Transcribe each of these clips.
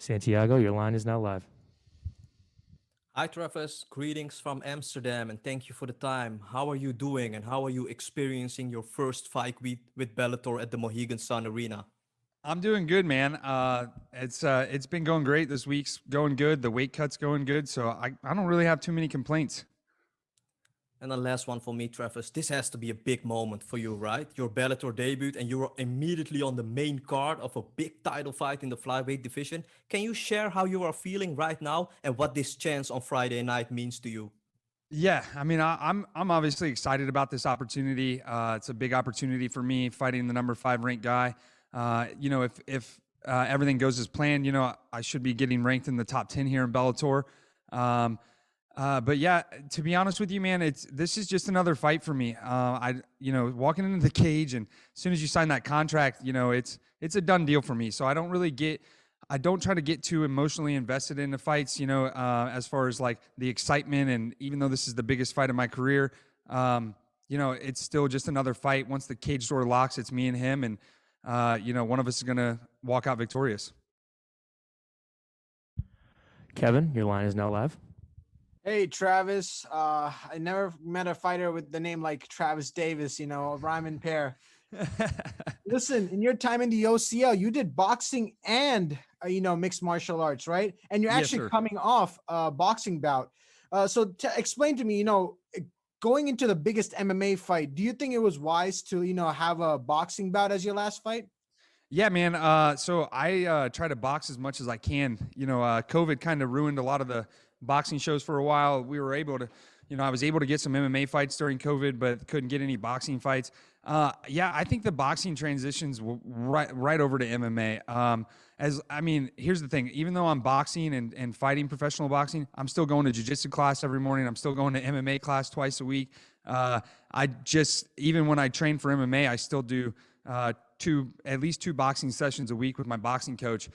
Santiago, your line is now live. Hi, Travis. Greetings from Amsterdam, and thank you for the time. How are you doing, and how are you experiencing your first fight with Bellator at the Mohegan Sun Arena? I'm doing good, man. It's been going great. This week's going good. The weight cut's going good, so I don't really have too many complaints. And the last one for me, Travis. This has to be a big moment for you, right? Your Bellator debut, and you were immediately on the main card of a big title fight in the flyweight division. Can you share how you are feeling right now and what this chance on Friday night means to you? Yeah, I mean, I'm obviously excited about this opportunity. It's a big opportunity for me, fighting the number 5 ranked guy. If everything goes as planned, I should be getting ranked in the top 10 here in Bellator. But yeah, to be honest with you, man, this is just another fight for me. Walking into the cage, and as soon as you sign that contract, it's a done deal for me. So I don't try to get too emotionally invested in the fights, as far as like the excitement. And even though this is the biggest fight of my career, it's still just another fight. Once the cage door locks, it's me and him, and one of us is gonna walk out victorious. Kevin, your line is now live. Hey, Travis. I never met a fighter with the name like Travis Davis, a rhyme and pair. Listen, in your time in the OCL, you did boxing and, mixed martial arts, right? And you're actually coming off a boxing bout. So explain to me, going into the biggest MMA fight, do you think it was wise to, have a boxing bout as your last fight? Yeah, man. So I try to box as much as I can. COVID kind of ruined a lot of the boxing shows for a while. We were able to, I was able to get some MMA fights during COVID, but couldn't get any boxing fights. I think the boxing transitions right over to MMA. Here's the thing. Even though I'm boxing and fighting professional boxing, I'm still going to jiu-jitsu class every morning. I'm still going to MMA class twice a week. Even when I train for MMA, I still do at least two boxing sessions a week with my boxing coach.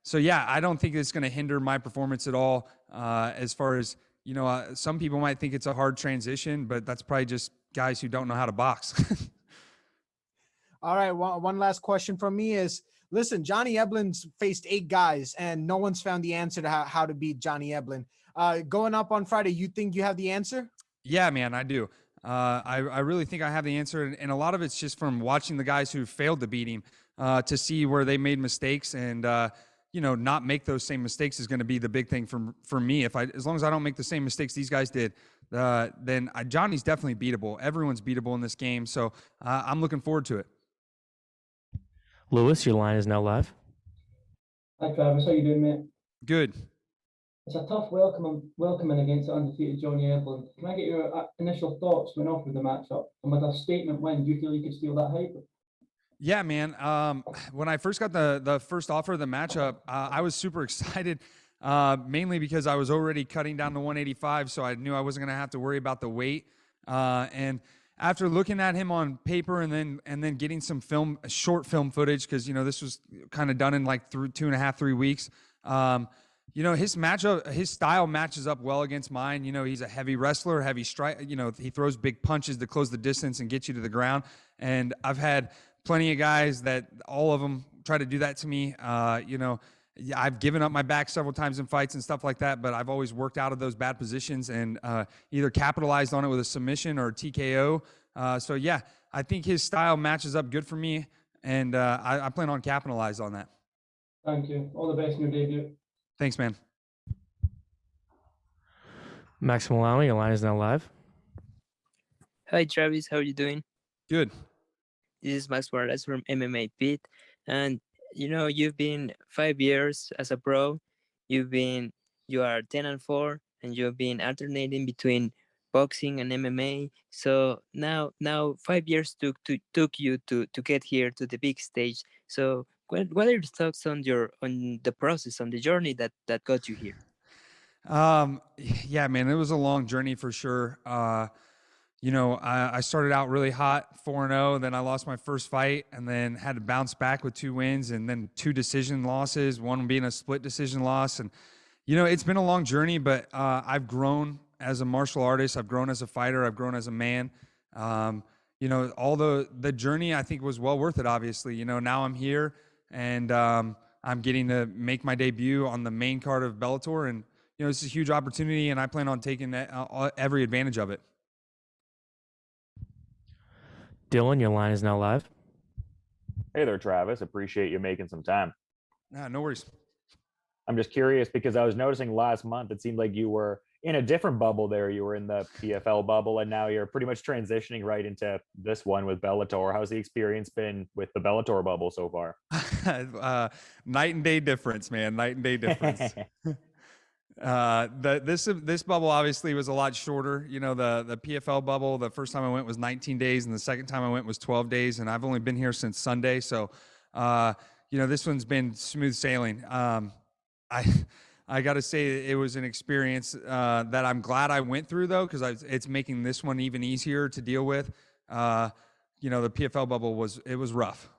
So yeah, I don't think it's going to hinder my performance at all. As far as, some people might think it's a hard transition, but that's probably just guys who don't know how to box. All right. One last question from me is, listen, Johnny Eblen's faced 8 guys and no one's found the answer to how to beat Johnny Eblen. Going up on Friday, you think you have the answer? Yeah, man, I do. I really think I have the answer. And a lot of it's just from watching the guys who failed to beat him, to see where they made mistakes, and, not make those same mistakes is going to be the big thing for me. As long as I don't make the same mistakes these guys did, then Johnny's definitely beatable. Everyone's beatable in this game. So I'm looking forward to it. Lewis, your line is now live. Hi, Travis. How you doing, mate? Good. It's a tough welcoming against the undefeated Johnny Eblen. Can I get your initial thoughts when off with the matchup? And with a statement win, do you feel you could steal that hype? Yeah, man. When I first got the first offer of the matchup, I was super excited, mainly because I was already cutting down to 185, so I knew I wasn't going to have to worry about the weight. And after looking at him on paper and then getting some short film footage, because this was kind of done in like 2.5, 3 weeks. His style matches up well against mine. He's a heavy wrestler, heavy strike. He throws big punches to close the distance and get you to the ground. And I've had plenty of guys that all of them try to do that to me. I've given up my back several times in fights and stuff like that, but I've always worked out of those bad positions and either capitalized on it with a submission or a TKO. So yeah, I think his style matches up good for me, and I plan on capitalizing on that. Thank you. All the best in your debut. Thanks, man. Max Malami, your line is now live. Hi, Travis. How are you doing? Good. This is Max Morales from MMA Pit. And, you've been 5 years as a pro. You are 10-4, and you've been alternating between boxing and MMA. So now 5 years took you to get here to the big stage. So what are your thoughts on the process, on the journey that got you here? Yeah, man, it was a long journey for sure. I started out really hot, 4-0, then I lost my first fight and then had to bounce back with 2 wins and then 2 decision losses, one being a split decision loss. And, it's been a long journey, but I've grown as a martial artist. I've grown as a fighter. I've grown as a man. All the journey I think was well worth it, obviously. Now I'm here, and, I'm getting to make my debut on the main card of Bellator, and this is a huge opportunity, and I plan on taking every advantage of it. Dylan, your line is now live. Hey there, Travis. Appreciate you making some time. No worries. I'm just curious because I was noticing last month it seemed like you were in a different bubble there. You were in the PFL bubble, and now you're pretty much transitioning right into this one with Bellator. How's the experience been with the Bellator bubble so far? Night and day difference, man. Night and day difference. This bubble obviously was a lot shorter. The PFL bubble, the first time I went was 19 days, and the second time I went was 12 days, and I've only been here since Sunday. So, this one's been smooth sailing. I got to say it was an experience that I'm glad I went through, though, because it's making this one even easier to deal with. The PFL bubble was rough.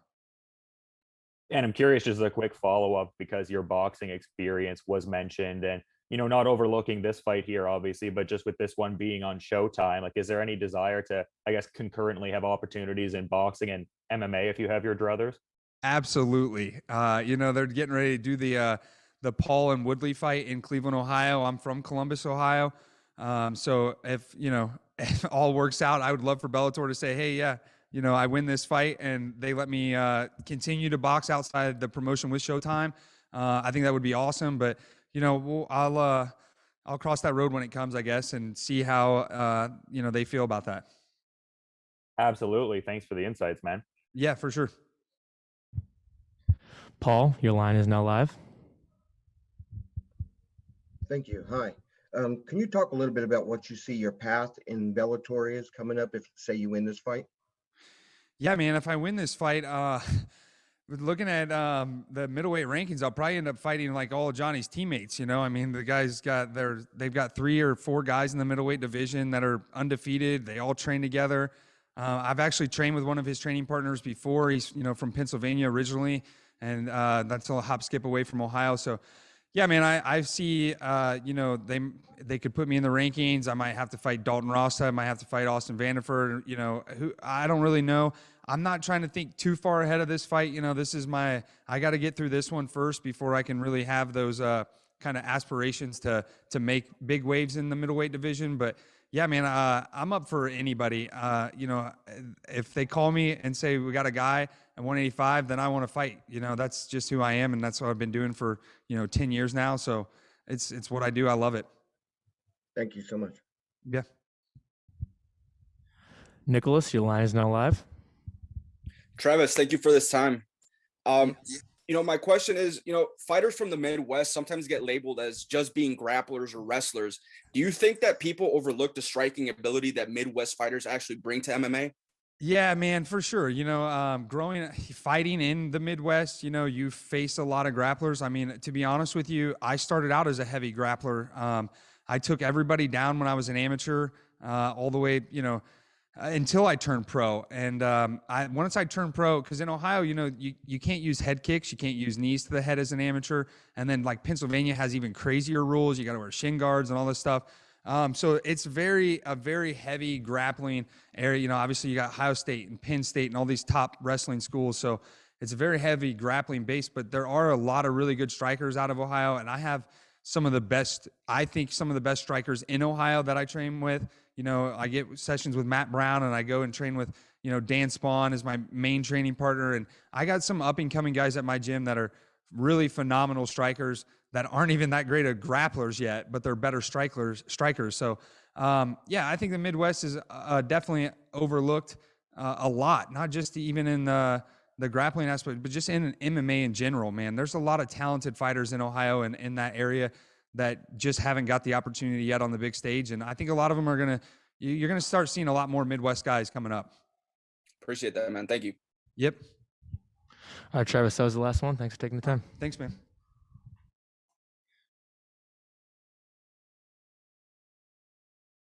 And I'm curious, just a quick follow-up, because your boxing experience was mentioned, and not overlooking this fight here, obviously, but just with this one being on Showtime, like, is there any desire to, I guess, concurrently have opportunities in boxing and MMA if you have your druthers? Absolutely. They're getting ready to do the Paul and Woodley fight in Cleveland, Ohio. I'm from Columbus, Ohio. So if if all works out, I would love for Bellator to say, hey, yeah, I win this fight and they let me continue to box outside the promotion with Showtime. I think that would be awesome. But I'll cross that road when it comes, I guess, and see how they feel about that. Absolutely. Thanks for the insights, man. Yeah, for sure. Paul, your line is now live. Thank you. Hi. Can you talk a little bit about what you see your path in Bellator is coming up if, say, you win this fight? Yeah, man, if I win this fight, looking at the middleweight rankings, I'll probably end up fighting like all of Johnny's teammates. I mean, the guys they've got 3 or 4 guys in the middleweight division that are undefeated. They all train together. I've actually trained with one of his training partners before. He's from Pennsylvania originally, and that's a hop skip away from Ohio. So, yeah, man, I see, they could put me in the rankings. I might have to fight Dalton Rosta. I might have to fight Austin Vanderford, who I don't really know. I'm not trying to think too far ahead of this fight. This is I got to get through this one first before I can really have those kind of aspirations to make big waves in the middleweight division. But yeah, man, I'm up for anybody. If they call me and say we got a guy at 185, then I want to fight. That's just who I am, and that's what I've been doing for 10 years now. So it's what I do. I love it. Thank you so much. Yeah. Nicholas, your line is now live. Travis, thank you for this time. My question is, fighters from the Midwest sometimes get labeled as just being grapplers or wrestlers. Do you think that people overlook the striking ability that Midwest fighters actually bring to MMA? Yeah, man, for sure. Fighting in the Midwest, you face a lot of grapplers. I mean, to be honest with you, I started out as a heavy grappler. I took everybody down when I was an amateur, all the way, until I turned pro. And once I turned pro, because in Ohio, you can't use head kicks, you can't use knees to the head as an amateur. And then like Pennsylvania has even crazier rules. You got to wear shin guards and all this stuff. So it's a very heavy grappling area. Obviously you got Ohio State and Penn State and all these top wrestling schools. So it's a very heavy grappling base, but there are a lot of really good strikers out of Ohio. And I have some of the best strikers in Ohio that I train with. I get sessions with Matt Brown, and I go and train with, Dan Spawn is my main training partner. And I got some up and coming guys at my gym that are really phenomenal strikers that aren't even that great of grapplers yet, but they're better strikers. So, I think the Midwest is definitely overlooked a lot, not just even in the grappling aspect, but just in MMA in general, man. There's a lot of talented fighters in Ohio and in that area that just haven't got the opportunity yet on the big stage. And I think a lot of them you're going to start seeing a lot more Midwest guys coming up. Appreciate that, man. Thank you. Yep. All right, Travis, that was the last one. Thanks for taking the time. Thanks, man.